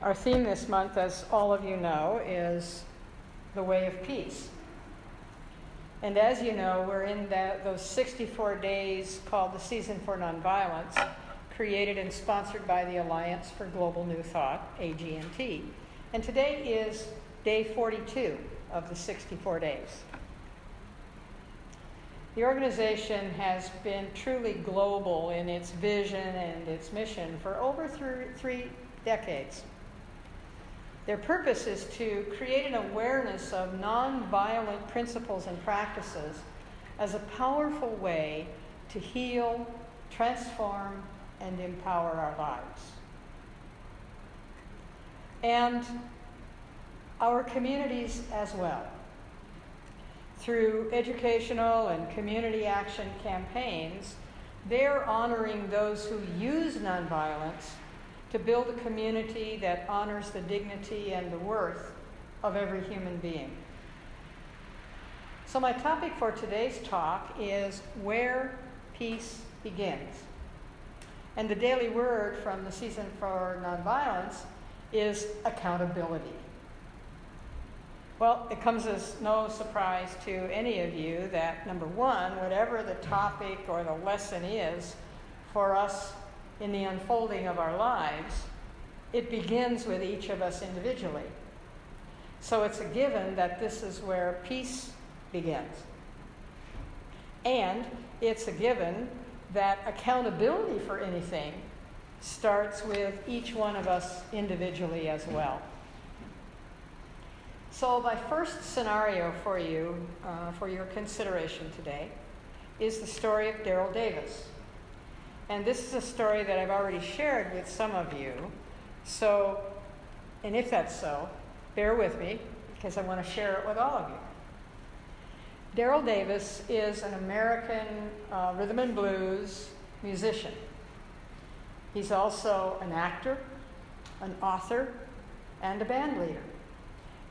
Our theme this month, as all of you know, is the way of peace. And as you know, we're in those 64 days called the Season for Nonviolence, created and sponsored by the Alliance for Global New Thought, AG&T. And today is day 42 of the 64 days. The organization has been truly global in its vision and its mission for over three decades. Their purpose is to create an awareness of nonviolent principles and practices as a powerful way to heal, transform, and empower our lives. And our communities as well. Through educational and community action campaigns, they're honoring those who use nonviolence to build a community that honors the dignity and the worth of every human being. So my topic for today's talk is where peace begins. And the daily word from the Season for Nonviolence is accountability. Well, it comes as no surprise to any of you that, number one, whatever the topic or the lesson is for us in the unfolding of our lives, it begins with each of us individually. So it's a given that this is where peace begins. And it's a given that accountability for anything starts with each one of us individually as well. So my first scenario for you, for your consideration today, is the story of Daryl Davis. And this is a story that I've already shared with some of you. So, and if that's so, bear with me, because I want to share it with all of you. Daryl Davis is an American rhythm and blues musician. He's also an actor, an author, and a band leader.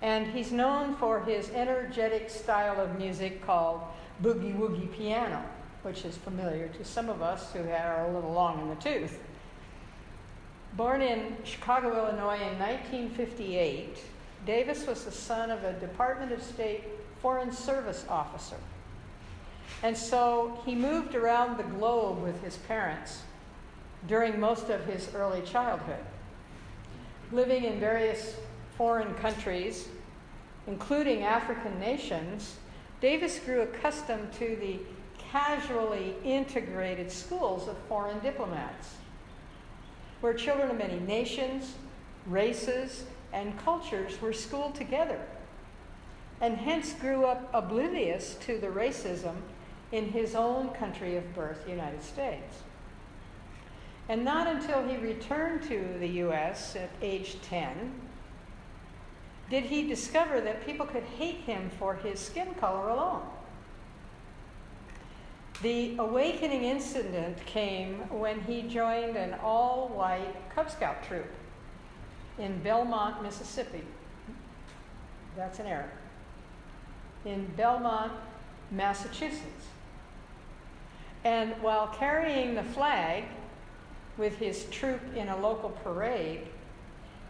And he's known for his energetic style of music called boogie-woogie piano, which is familiar to some of us who are a little long in the tooth. Born in Chicago, Illinois in 1958, Davis was the son of a Department of State Foreign Service officer. And so he moved around the globe with his parents during most of his early childhood, living in various foreign countries, including African nations. Davis grew accustomed to the casually integrated schools of foreign diplomats, where children of many nations, races, and cultures were schooled together, and hence grew up oblivious to the racism in his own country of birth, the United States. And not until he returned to the U.S. at age 10 did he discover that people could hate him for his skin color alone. The awakening incident came when he joined an all-white Cub Scout troop in Belmont, Mississippi. That's an error. In Belmont, Massachusetts. And while carrying the flag with his troop in a local parade,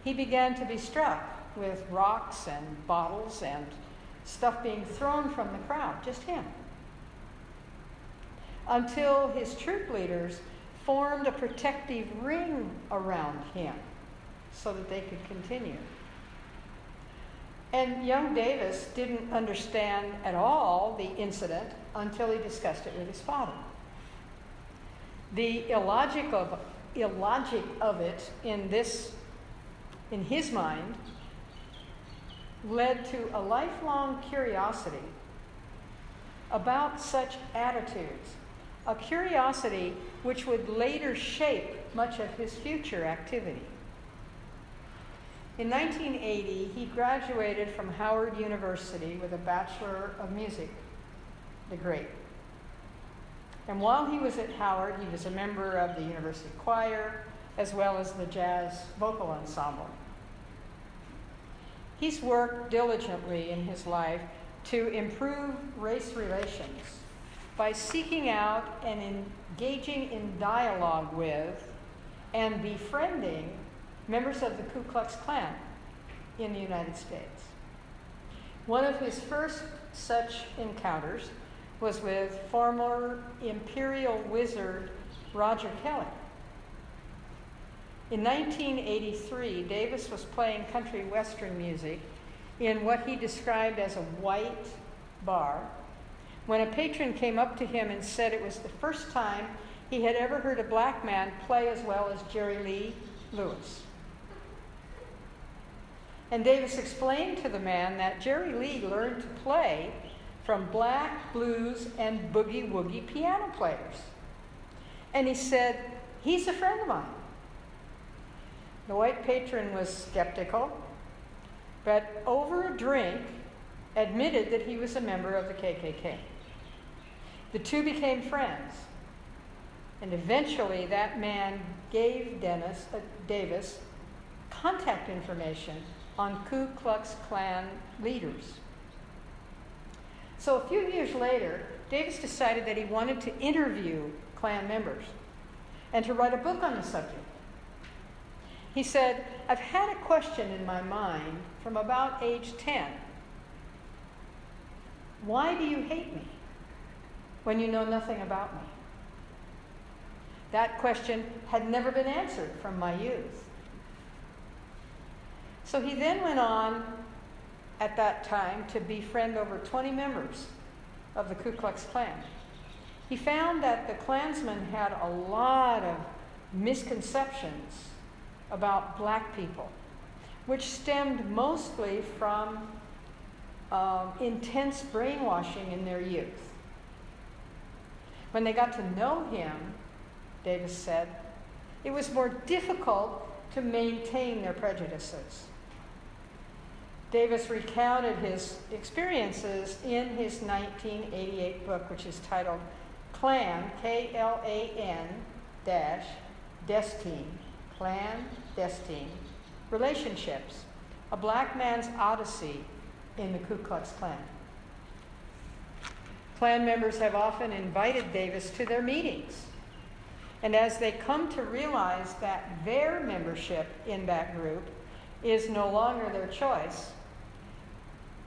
he began to be struck with rocks and bottles and stuff being thrown from the crowd, just him. Until his troop leaders formed a protective ring around him so that they could continue. And young Davis didn't understand at all the incident until he discussed it with his father. The illogic of it in his mind led to a lifelong curiosity about such attitudes, a curiosity which would later shape much of his future activity. In 1980, he graduated from Howard University with a Bachelor of Music degree. And while he was at Howard, he was a member of the university choir, as well as the jazz vocal ensemble. He's worked diligently in his life to improve race relations by seeking out and engaging in dialogue with and befriending members of the Ku Klux Klan in the United States. One of his first such encounters was with former Imperial Wizard Roger Kelly. In 1983, Davis was playing country western music in what he described as a white bar when a patron came up to him and said it was the first time he had ever heard a black man play as well as Jerry Lee Lewis. And Davis explained to the man that Jerry Lee learned to play from black, blues, and boogie-woogie piano players. And he said, "He's a friend of mine." The white patron was skeptical, but over a drink admitted that he was a member of the KKK. The two became friends, and eventually that man gave Davis contact information on Ku Klux Klan leaders. So a few years later, Davis decided that he wanted to interview Klan members and to write a book on the subject. He said, "I've had a question in my mind from about age 10. Why do you hate me when you know nothing about me?" That question had never been answered from my youth. So he then went on at that time to befriend over 20 members of the Ku Klux Klan. He found that the Klansmen had a lot of misconceptions about black people, which stemmed mostly from intense brainwashing in their youth. When they got to know him, Davis said, it was more difficult to maintain their prejudices. Davis recounted his experiences in his 1988 book, which is titled Klan, K-L-A-N dash Destine, Clandestine Relationships, a Black Man's Odyssey in the Ku Klux Klan. Klan members have often invited Davis to their meetings. And as they come to realize that their membership in that group is no longer their choice,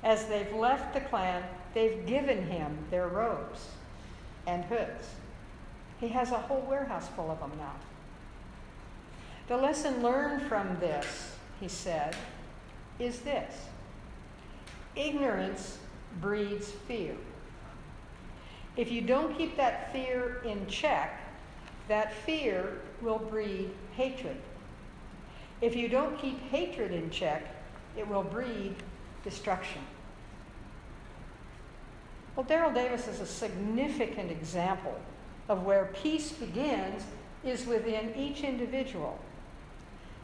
as they've left the Klan, they've given him their robes and hoods. He has a whole warehouse full of them now. The lesson learned from this, he said, is this: ignorance breeds fear. If you don't keep that fear in check, that fear will breed hatred. If you don't keep hatred in check, it will breed destruction. Well, Daryl Davis is a significant example of where peace begins is within each individual.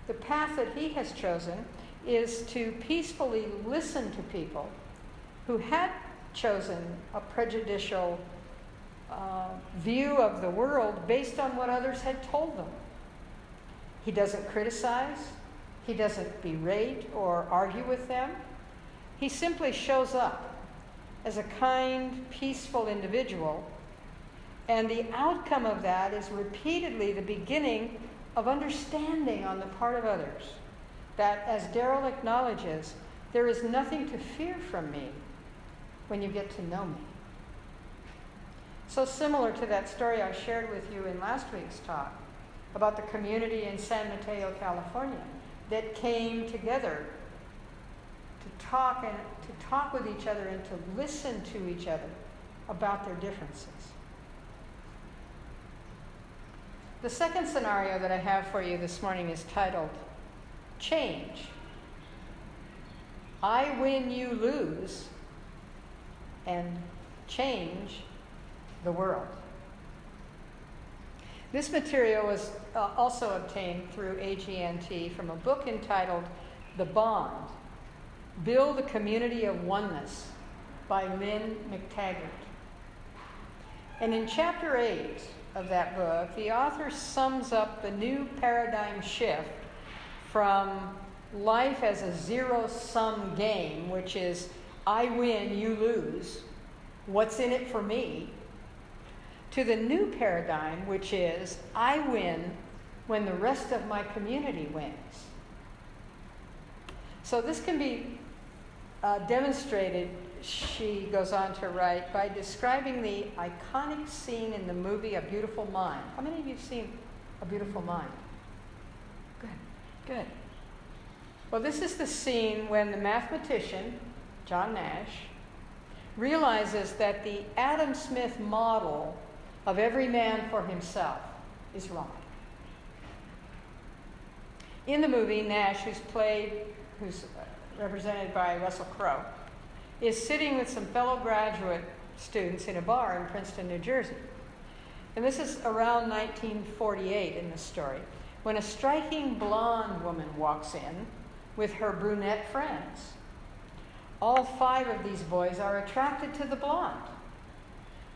The path that he has chosen is to peacefully listen to people who had chosen a prejudicial view of the world based on what others had told them. He doesn't criticize, he doesn't berate or argue with them. He simply shows up as a kind, peaceful individual, and the outcome of that is repeatedly the beginning of understanding on the part of others that, as Daryl acknowledges, there is nothing to fear from me when you get to know me. So similar to that story I shared with you in last week's talk about the community in San Mateo, California, that came together to talk with each other and to listen to each other about their differences. The second scenario that I have for you this morning is titled Change. I win, you lose, and change the world. This material was also obtained through AGNT from a book entitled The Bond, Build a Community of Oneness by Lynn McTaggart. And in chapter 8 of that book, the author sums up the new paradigm shift from life as a zero-sum game, which is I win, you lose, what's in it for me, to the new paradigm, which is I win when the rest of my community wins. So this can be demonstrated, she goes on to write, by describing the iconic scene in the movie A Beautiful Mind. How many of you have seen A Beautiful Mind? Good. Well, this is the scene when the mathematician, John Nash, realizes that the Adam Smith model of every man for himself is wrong. In the movie, Nash, who's represented by Russell Crowe, is sitting with some fellow graduate students in a bar in Princeton, New Jersey. And this is around 1948 in the story, when a striking blonde woman walks in with her brunette friends. All 5 of these boys are attracted to the blonde,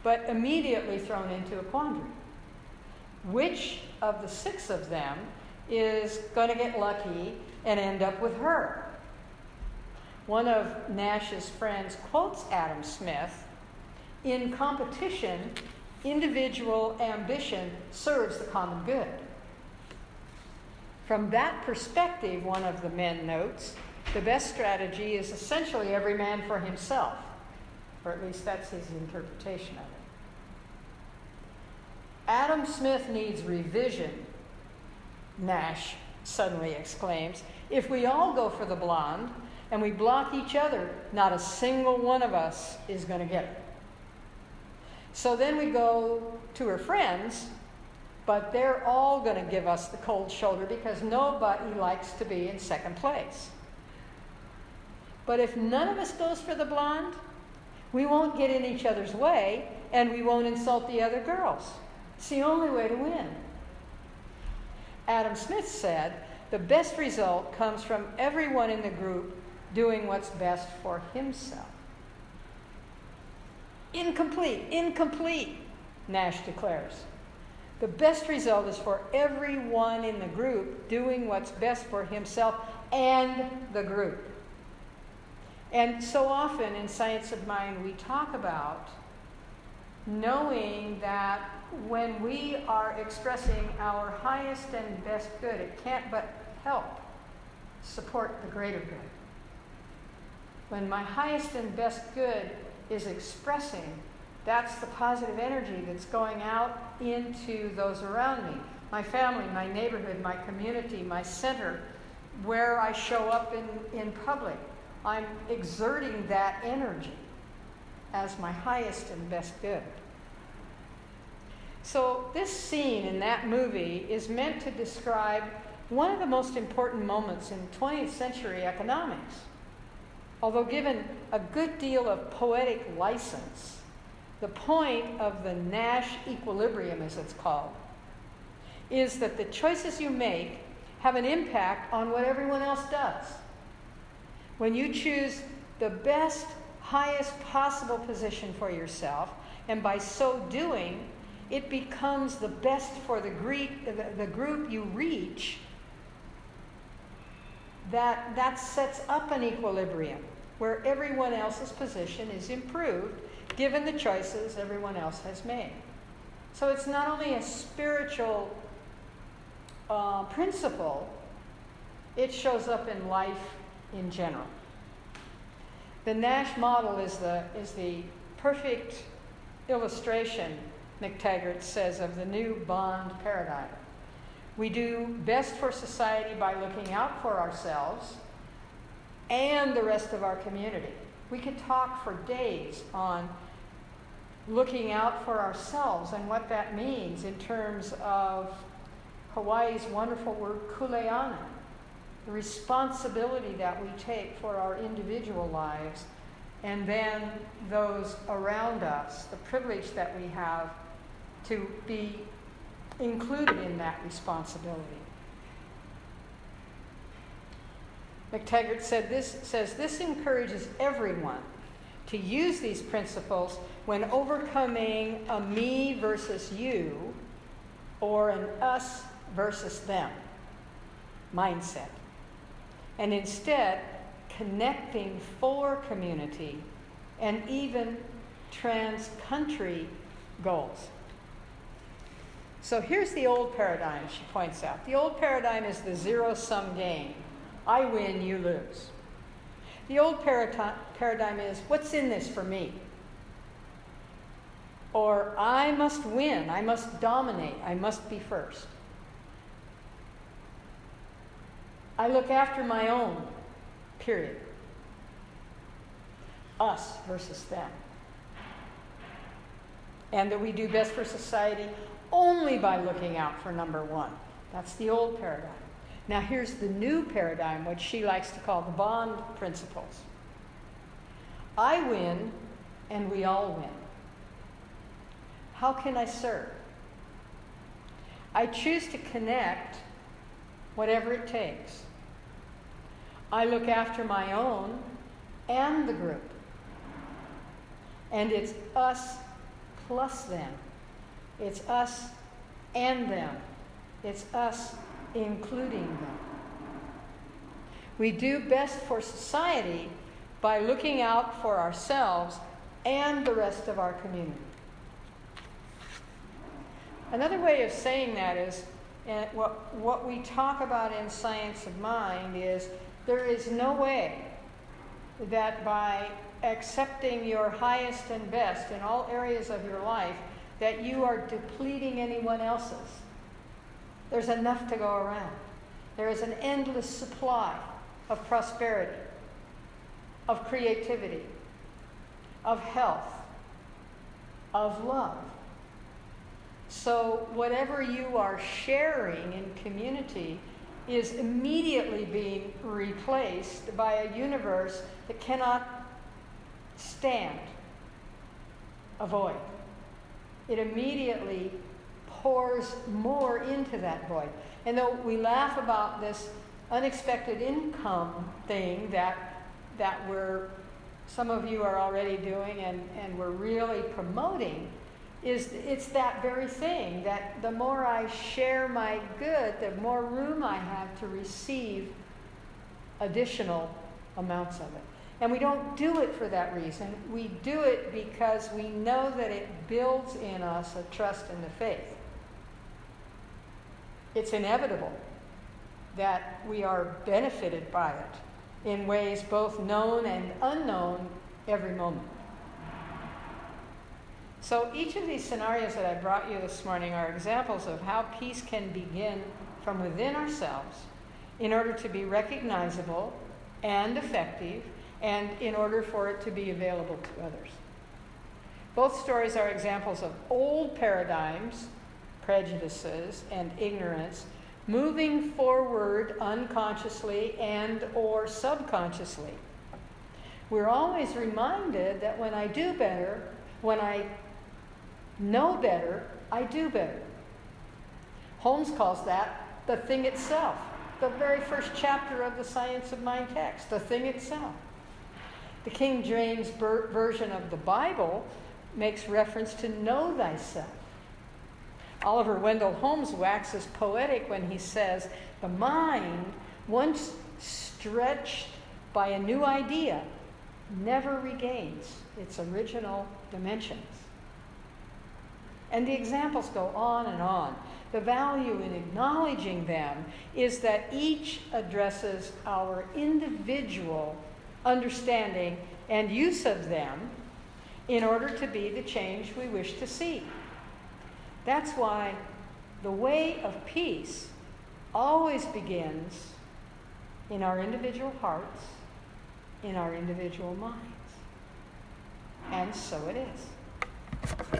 but immediately thrown into a quandary. Which of the 6 of them is going to get lucky and end up with her? One of Nash's friends quotes Adam Smith, "In competition, individual ambition serves the common good." From that perspective, one of the men notes, the best strategy is essentially every man for himself, or at least that's his interpretation of it. Adam Smith needs revision, Nash suddenly exclaims. If we all go for the blonde and we block each other, not a single one of us is going to get it. So then we go to her friends, but they're all going to give us the cold shoulder because nobody likes to be in second place. But if none of us goes for the blonde, we won't get in each other's way and we won't insult the other girls. It's the only way to win. Adam Smith said, the best result comes from everyone in the group doing what's best for himself. Incomplete, Nash declares. The best result is for everyone in the group doing what's best for himself and the group. And so often in Science of Mind, we talk about knowing that when we are expressing our highest and best good, it can't but help support the greater good. When my highest and best good is expressing, that's the positive energy that's going out into those around me. My family, my neighborhood, my community, my center, where I show up in public. I'm exerting that energy as my highest and best good. So this scene in that movie is meant to describe one of the most important moments in 20th century economics. Although given a good deal of poetic license, the point of the Nash equilibrium, as it's called, is that the choices you make have an impact on what everyone else does. When you choose the best, highest possible position for yourself, and by so doing, it becomes the best for the group you reach, that sets up an equilibrium where everyone else's position is improved given the choices everyone else has made. So it's not only a spiritual principle, it shows up in life in general. The Nash model is the perfect illustration, McTaggart says, of the new bond paradigm. We do best for society by looking out for ourselves and the rest of our community. We could talk for days on looking out for ourselves and what that means in terms of Hawaii's wonderful word kuleana, the responsibility that we take for our individual lives, and then those around us, the privilege that we have to be included in that responsibility. McTaggart says this encourages everyone to use these principles when overcoming a me versus you or an us versus them mindset, and instead connecting for community and even trans-country goals. So here's the old paradigm, she points out. The old paradigm is the zero-sum game. I win, you lose. The old paradigm is, what's in this for me? Or I must win, I must dominate, I must be first. I look after my own, period. Us versus them. And that we do best for society only by looking out for number one. That's the old paradigm. Now here's the new paradigm, what she likes to call the bond principles. I win, and we all win. How can I serve? I choose to connect whatever it takes. I look after my own and the group. And it's us plus them. It's us and them. It's us including them. We do best for society by looking out for ourselves and the rest of our community. Another way of saying that is, what we talk about in Science of Mind is, there is no way that by accepting your highest and best in all areas of your life, that you are depleting anyone else's. There's enough to go around. There is an endless supply of prosperity, of creativity, of health, of love. So whatever you are sharing in community is immediately being replaced by a universe that cannot stand a void. It immediately pours more into that void. And though we laugh about this unexpected income thing that some of you are already doing and we're really promoting, it's that very thing, that the more I share my good, the more room I have to receive additional amounts of it. And we don't do it for that reason. We do it because we know that it builds in us a trust in the faith. It's inevitable that we are benefited by it in ways both known and unknown every moment. So each of these scenarios that I brought you this morning are examples of how peace can begin from within ourselves in order to be recognizable and effective, and in order for it to be available to others. Both stories are examples of old paradigms, prejudices, and ignorance moving forward unconsciously and or subconsciously. We're always reminded that when I do better, when I know better, I do better. Holmes calls that the thing itself. The very first chapter of the Science of Mind text, the thing itself. The King James version of the Bible makes reference to know thyself. Oliver Wendell Holmes waxes poetic when he says, the mind, once stretched by a new idea, never regains its original dimensions. And the examples go on and on. The value in acknowledging them is that each addresses our individual understanding and use of them in order to be the change we wish to see. That's why the way of peace always begins in our individual hearts, in our individual minds. And so it is.